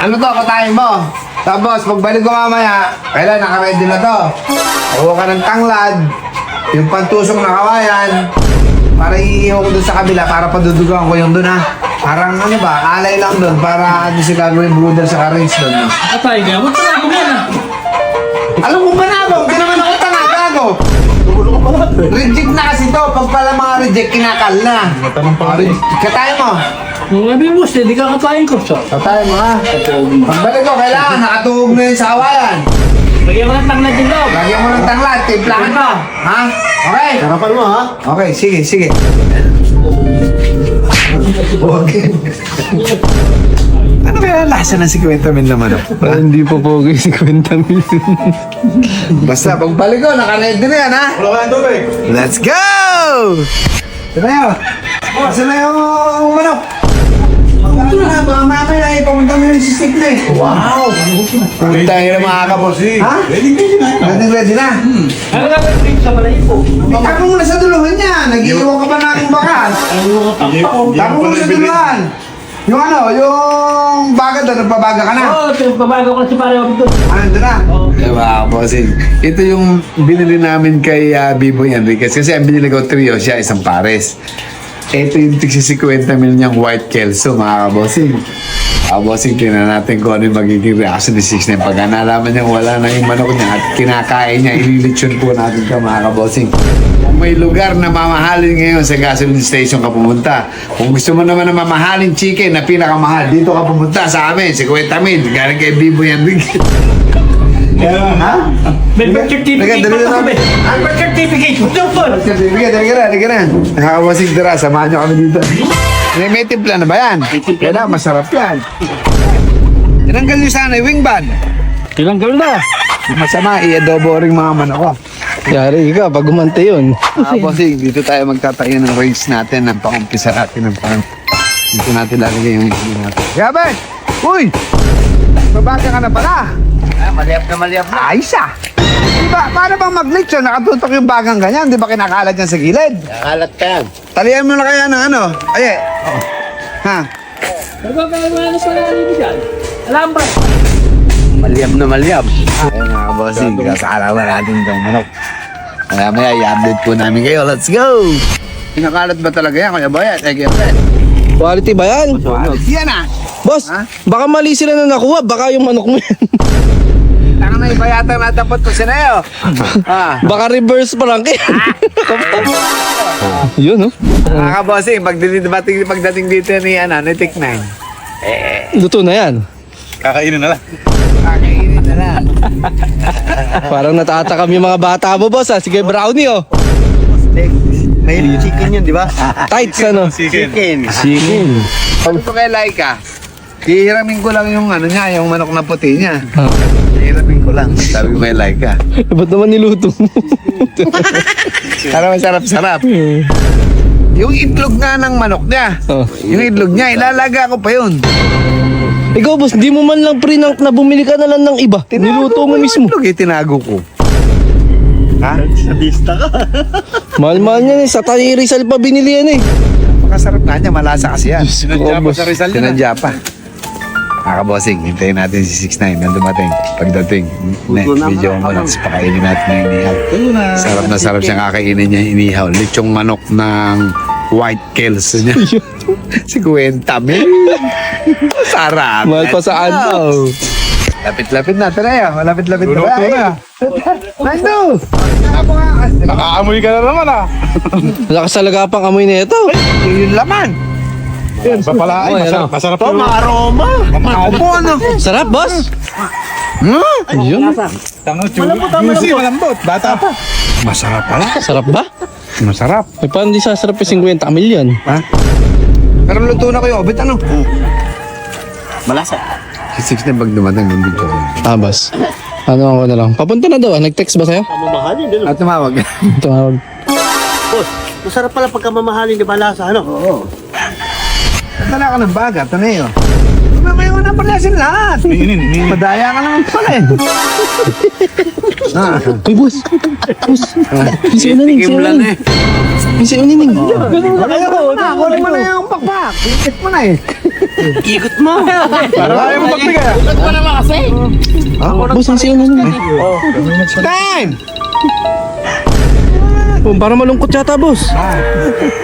Ano to, katayin mo. Tapos, pagbalik ko mamaya, kailan naka-ready na to. Kuha ka ng tanglad, yung pantusok na kawayan, para iihaw ko dun sa kabila, para padudugan ko yung dun ha. Parang ano ba, alay lang dun, para ano si gagawin brother sa arrange dun. No? Atay ka, huwag ka na yan ah. Alam mo ba na ako? Hindi naman ako tanga, gago. Reject na kasi to. Pag pala mga reject, kinakal na. Katayin mo. Nung sabi mo, hindi ka katayin ko siya. Katayin mo ha. Pagbalik ko, kailangan nakatuhog na yun sa kawayan. Lagyan mo ng tanglad din daw. Lagyan mo ng tanglad, timplahan mo. Ha? Okay? Harapan mo ha. Okay, sige, sige. Okay. Ano kaya lasa ng 50 mil naman? Hindi po pogi si Kwenta Mil. Basta, pagbalik ko, naka-ready na yan ha. Wala ka ng tubig. Let's go! Ito na yun. Asa na yung manok? Ito na, baka mamaya ay pamunta mo yung sisik na eh. Wow! Punta yun ang mga kapos. Ha? Ready Ready na? Ano ka ng trip sa Malaypo? Tapo mo na sa duluhan niya. Nag-iiwan ka ba namin bakas? Tapo mo sa duluhan. Yung ano, yung baga doon, nagbabaga ka na. Oo, pinagbabago ko si pare ako doon. Ano doon na? Diba, bossing? Ito yung binili namin kay Biboy Enriquez. Kasi ang binili ko trio, siya isang pares. Ito yung tigsi 50 mil niyang white kelso, mga kabossing. Bossing, tingnan natin kung ano yung magiging reaction ni 6'9". Pag nalaman niya wala na yung manok niya at kinakain niya, ililitsyon po natin ka, mga kabossing. Kung may lugar na mamahalin ngayon sa gasoline station ka pumunta. Kung gusto mo naman na mamahalin chicken na pinakamahal, dito ka pumunta sa amin, 50 mil. Galing kay Biboy Enriquez. Ha? May birth certificate Dali pa na kami. Ang birth certificate, doon po. Halika na. Nakakabasig tira, samahan niyo kami dito. May timpla na ba yan? Kaya masarap yan. Tinanggal niyo sana yung wing ban. Tinanggal na. Masama, i-adobo ring mga manok ko. Yari ka, pag umante yun. Bossing, dito tayo magtatayo ng range natin, ng pangumpisa natin, ng pang... Dito natin lalagay yung hindi natin. Gabi! Uy! Babaga ka na pala. Maliyap na. Ayos ah! Diba, paano bang mag-lechon? Nakatutok yung bagang ganyan. Di ba kinakalat yan sa gilid? Nakalat ka yan. Talihan mo na kaya ng ano? Ay, ha? Nagkakaroon na sa nalibig yan. Alam ba? Malyab na malyab. Ayun mga bossing, kasalaman natin itong manok. Maya i-update po namin kayo. Let's go! Kinakalat ba talaga yan? Kuya Bayat? Eh, Kuya Bayat. Quality ba yan? Yan ah! Boss, Ha? baka mali sila na nakuha. Baka yung manok mo yan. Tanga na iba yata na dapat ko sinayo. Ah. Baka reverse prank eh. Yun, no? Mga bossing, pagdating dito ni Tik9. Luto na yan. Kakainin na lang. Kakainin na lang. Parang natatakam yung mga bata mo, boss. Sige, brownie, oh. May chicken yun, di ba? Tights, ano? Chicken. Chicken. Sabi ko kay Laika, hihiramin ko lang yung ano niya, yung manok na puti niya. Hihiramin ko lang. Sabi ko kay Laika. Ba't naman niluto mo? Para masarap-sarap. Yung itlog nga ng manok niya. Oh. Yung itlog niya, ilalaga ko pa yun. Ikaw, boss, di mo man lang pre-nank na bumili ka na lang ng iba. Niluto mo yung mismo. Itlog, tinago ko. Ha? Sadista ka. Mahal-mahal yan eh. Sa Tayo Rizal pa binili yan eh. Makasarap nga niya, malasa kasi yan. Sinadya pa sa Rizal Sinadya pa. Bossing, hintayin natin si 6'9" na dumating. Pagdating, medyo umalas, pakainin natin na inihaw. Sarap na sarap siyang kakainin niya inihaw. Lechong manok ng white kelso niya. 50 mil. Sarap. Mahal pa sa ano. Lapit-lapit na, tara yun. Malapit-lapit na. Luto na. Nando! Nakaamoy ka na naman ah. Lakas talaga pang amoy na ito. Yung laman. Sa pala ay, Oh, yan, masarap Ito, yun. aroma. Opo, ano? Sarap, boss. Ayun. Tango, juicy, malambot. Bata pa. Masarap pala. Sarap ba? Masarap. Ay, paano di sasarap yung 50 million? Ha? Pero luto na kayo. Obit, ano? Malasa. Si 6'9" pag dumating ng video. Boss. Ano ako na lang. Papunta na daw. Nag-text ba sa'yo? Mamahalin din. At tumawag. Tumawag. Boss, masarap pala pagka mamahalin, di ba lasa, ano? Oo. Tala ka ng baga. Ito na yun. Mamaya mo na pala sila lahat. Ninin. Madaya ka naman pala eh. Uy, boss. Boss. Pinsi unaning. Tikim lang eh. Pinsi unaning. Ayaw mo na. Kunin mo na yung pakpak. Pikit mo na eh. Ikot mo. Para ayaw mo magbigay ah. Boss, ang siya na naman. Time! Oh, para malungkot yata, boss.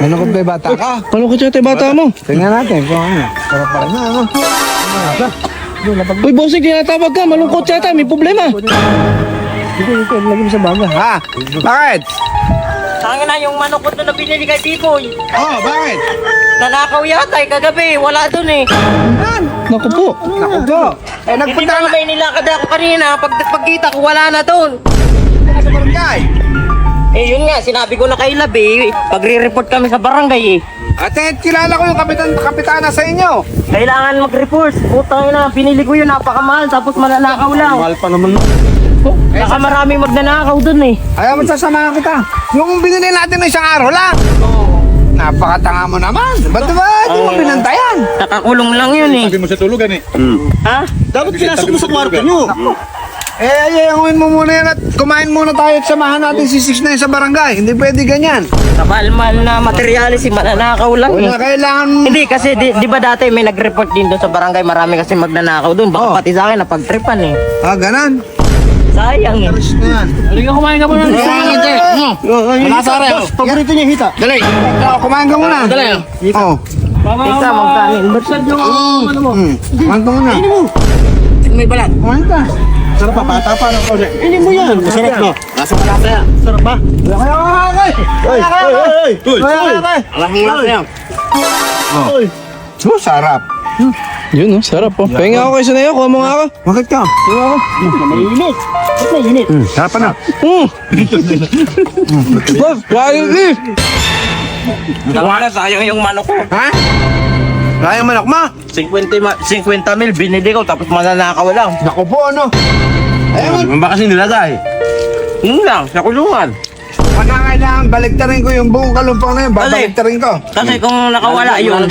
Malungkot ba yung bata ka? Malungkot yata yung bata mo. Tingnan natin kung ano. Sarap pa rin na, ano? Uy, bossing, tinatawag ka. Malungkot yata, may problema. Dito, lagi mo sa baga. Ha? Bakit? Tangin na yung manok ko na binili kay Pipoy. Oh, bakit? Nanakaw yata kagabi, wala dun eh. Naku po. Naku po. Eh, Hindi nagpunta ba may nilakad ako kanina, pagkita ko wala na dun. ka sa barangay. Eh yun nga, sinabi ko na kay Labi, pagre-report kami sa barangay eh. Ate, kilala ko yung kapitana sa inyo. Kailangan mag-report. Putang ina, pinili ko yun, napakamahal, tapos mananakaw lang. Mahal pa naman. Saka maraming magnanakaw dun eh. Ayaw, magsasamahan kita. Yung binili natin ng isang araw lang. Napakatanga mo naman. Ba't ba? Hindi mo binantayan. Nakakulong lang yun eh. Sabi mo sa tulugan eh. Ha? Dapat pinasok mo sa kwarto nyo. Ayayin mo muna yan at kumain muna tayo at samahan natin si 6ix9ine sa barangay. Hindi pwede ganyan. Kabalmal na materialis, mananakaw lang eh. Wala kailangan... Hindi kasi di ba dati may nag-report din doon sa barangay, marami kasi magnanakaw doon. Baka Oh. pati sa akin napagtripan eh. Ganan. Sayang eh. Yan. Halika kumain ka muna. Manasara. Boss, paborito niya hita. Dali. Kumain ka muna. Dali. Oh. Isa, magkanin. Ano mo? Kumain ka muna. May balat. Kumain ka. Sarap pa, pata pa ng konti. Ini mo yan. Masarap no? Nasa malasa yan. Sarap pa. Oy. Oh, sarap. Yun, oh, sarap, oh. Pahinga ako kayo sa nayo. Kuha mo nga ako. Bakit ka? Mainit. Ba't mainit? Sarap pa na. Boss, quality. Wala, sayang yung manok ko. Ha? Kaya manok mo? 50 mil binili ko tapos mananakaw lang. Naku po, ano? Ayun, Ba kasi nilagay? Yun lang, sa kulungan. kailangan baliktarin ko yung buong kalumpang na yun. Babaliktarin ko. Kasi kung nakawala yun,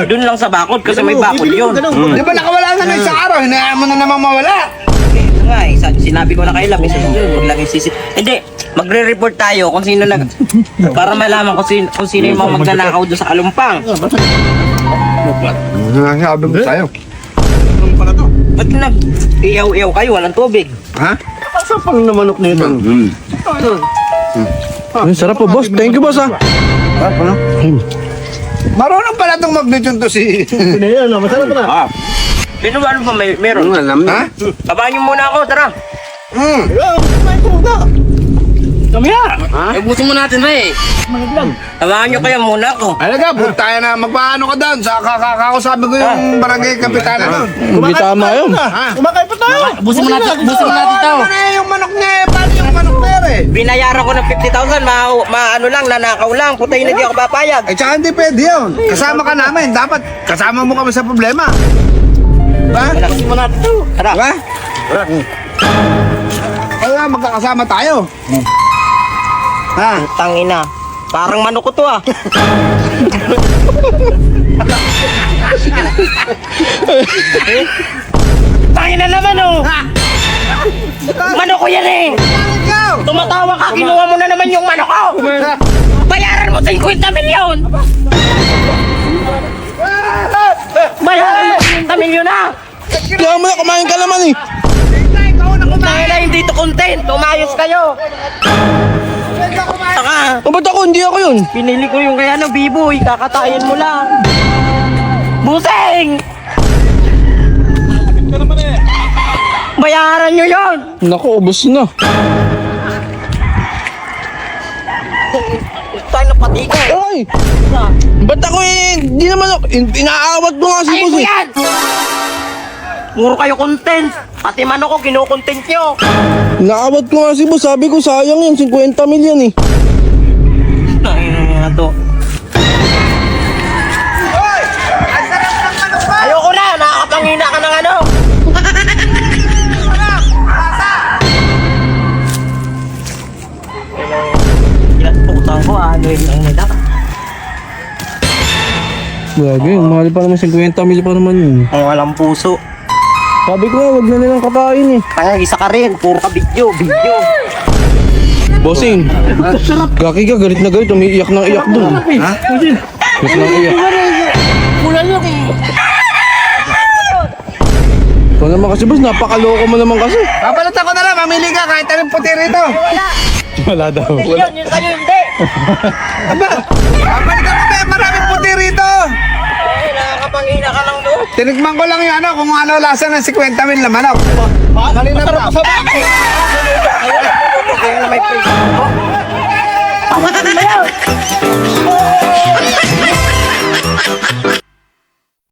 dun lang sa bakod kasi may bakod yun. Di ba nakawala na ng isang araw? Hinayaan mo na namang mawala. Ito nga eh, sinabi ko na kay Lab, huwag lang isisi. Hindi, magre-report tayo kung sino para malaman kung sino yung mga magnanakaw doon sa kalumpang. Sabi mo tayo. Ba't nag-iyaw-iyaw kayo, walang tubig? Ha? Saan pang namanok na ito? Ay, sarap po, boss. Thank you, boss, ha. Ano? Marunong pala itong magnetyon to si... Ano yan? Masarap na. Sino ba ano pa meron? Ha? Tabahan niyo muna ako, tara. Kumain ko muna. Kami ha. Ubusin mo natin na eh. Tabahan niyo kaya muna ako. Alaga, punta tayo na magpaano ka doon. Sa kakasabi ko yung barangay kapitana doon. Hindi tama yun. Ha? Kumakain pa tayo. Ubusin mo natin ito. Ano na yung manok niya eh? Paano yung manok niya eh? Binayaran ko ng 50,000, ano lang, nanakaw lang. Puta, hindi ako papayag. Eh tsaka hindi pwede yun. Kasama ka namin. Dapat kasama mo kami sa problema. Ha? Ubusin mo natin ito. Tara. Diba? Kaya magkakasama tayo. Ha? Tangina. Parang manok ko to ah. Tangina naman oh. Manok ko yan eh. Ikaw! Tumatawa ka, kinuha mo na naman yung manok ko. Bayaran mo 50 milyon. Bayaran mo 50 milyon na. Kaya mo na, kumain ka naman, eh. Tangina, hindi to content. Tumayos kayo. Saka, O, ba't ako? Hindi ako yun. pinili ko yung kaya ng biboy. Kakatayin mo lang. Buseng! Bayaran nyo yun! Naku, ubos na. Tayo na pati ka. Ay! Ba't ako eh? Hindi naman ako. Inaawat mo nga si Ay boss, ko eh. yan! Puro kayo content. Pati man ako, kinukontent nyo. Inaawat ko nga si boss. Sabi ko, sayang yan. 50 million, eh. Nangina nga to. Ayoko na, nakakapangina ka ng ano. Kinatututan ko, ano yung nangina ka. Gagi, mahal pa naman 50 million pa naman yun. Ang walang puso. Sabi ko nga, wag na nilang kakain, eh. Kaya isa ka rin, puro ka video. Bossing, Gaki ka, galit na galit. Umiiyak ng iyak dun. Ha? Galit ng iyak. Kulang yun. Ikaw naman kasi boss, napakaloko mo naman kasi. Papalitan ko na lang, mamili ka kahit anong puti rito. Wala daw. Yun sa'yo hindi. Aba, papalitan ko ba, maraming puti rito. Ay, nakakapangina ka lang doon. Tinikman ko lang yung ano, kung ano lasa ng 50,000 na manok. Malinaw na. Kaya na may face.